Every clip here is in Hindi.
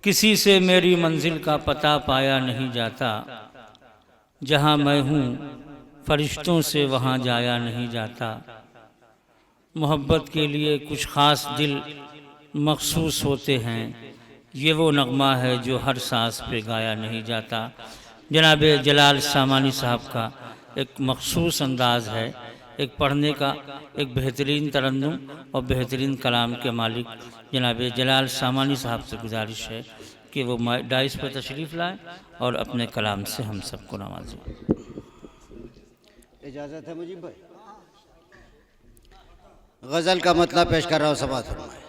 किसी से मेरी मंजिल का पता पाया नहीं जाता, जहाँ मैं हूँ फरिश्तों से वहाँ जाया नहीं जाता। मोहब्बत के लिए कुछ ख़ास दिल मखसूस होते हैं, ये वो नगमा है जो हर सांस पे गाया नहीं जाता। जनाब जलाल सामानी साहब का एक मखसूस अंदाज़ है, एक पढ़ने का एक बेहतरीन तरन्नुम और बेहतरीन कलाम के मालिक जनाब जलाल सामानी साहब से गुजारिश है कि वो डाइस पर तशरीफ़ लाएँ और अपने कलाम से हम सबको नवाजें। इजाज़त है मुजीब भाई? गज़ल का मतलब पेश कर रहा हूँ, समाअत फरमाएं।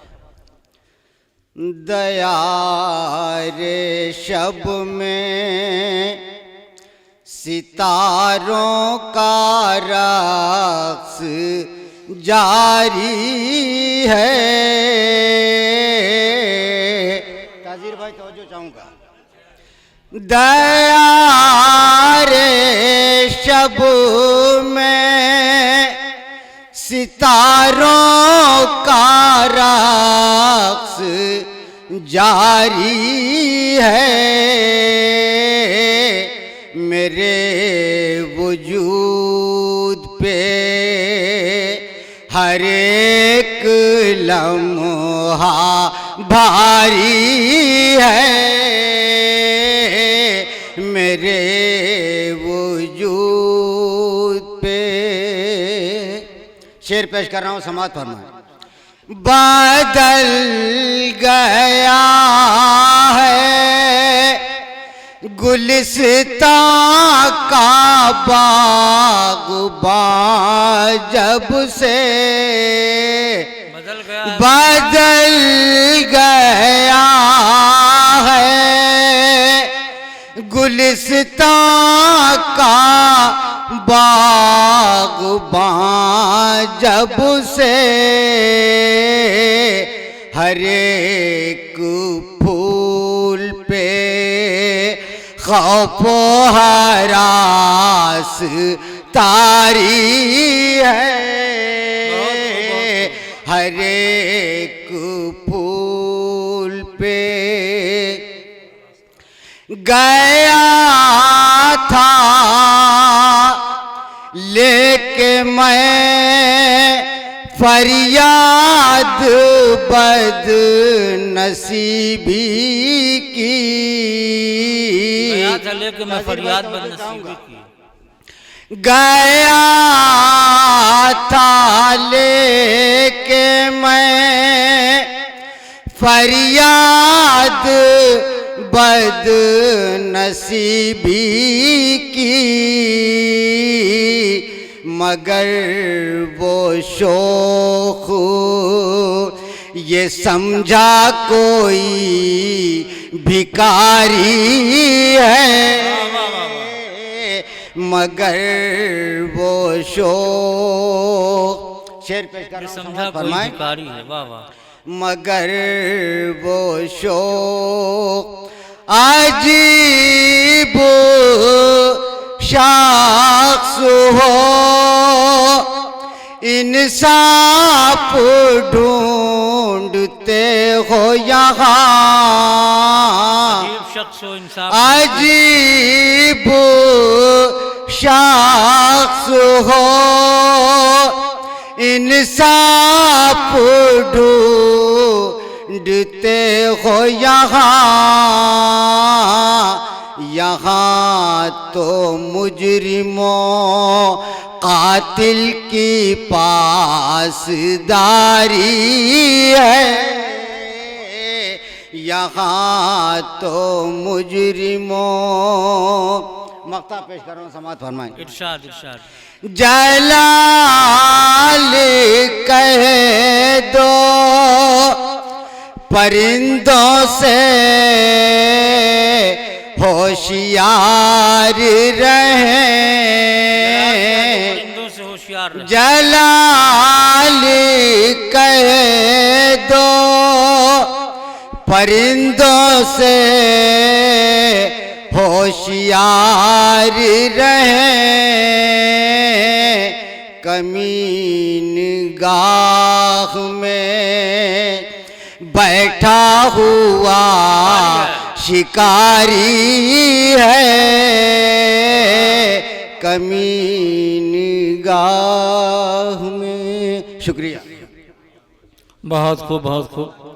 दया रे शब में सितारों का रक़्स जारी है। ताज़ीर भाई तवज्जो चाहूँगा। दया रे शब में सितारों का रक़्स जारी है। मेरे वजूद पे हर एक लम्हा भारी है। मेरे वजूद पे शेर पेश कर रहा हूँ, समाअत फरमाएं। बदल गया है गुलिस्तां का बाग़बां जब से बदल गया है गुलिस्तां का बाग़बां जब से। हर एक फूल पे खौफ हरास तारी है। हर एक फूल पे गया था लेके मैं फरियाद बदनसीबी की। गया था लेके मैं फरियाद बदनसीबी की। गया था लेके मैं फरियाद बदनसीबी की। मगर वो शोख ये समझा कोई भिखारी है। मगर वो शोख शेर पेश कर समझा कोई भिखारी है। वाह वाह। मगर वो शोक अजीब शख्स हो इंसाफ ढूंढते हो यहाँ। अजीब शख्स हो इंसाफ ढूंढते हो यहाँ। यहाँ तो मुजरिमों कातिल की पासदारी है। यहाँ तो मुजरिमों मक्ता पेश कर रहा हूँ, समाअत फरमाएं। इरशाद इरशाद। जलाल कह दो परिंदों से होशियार रहें। जलाल कह दो परिंदों से होशियार रहें। कमीन गाह में बैठा हुआ शिकारी है कमी निगाह में। शुक्रिया। बहुत खूब, बहुत खूब।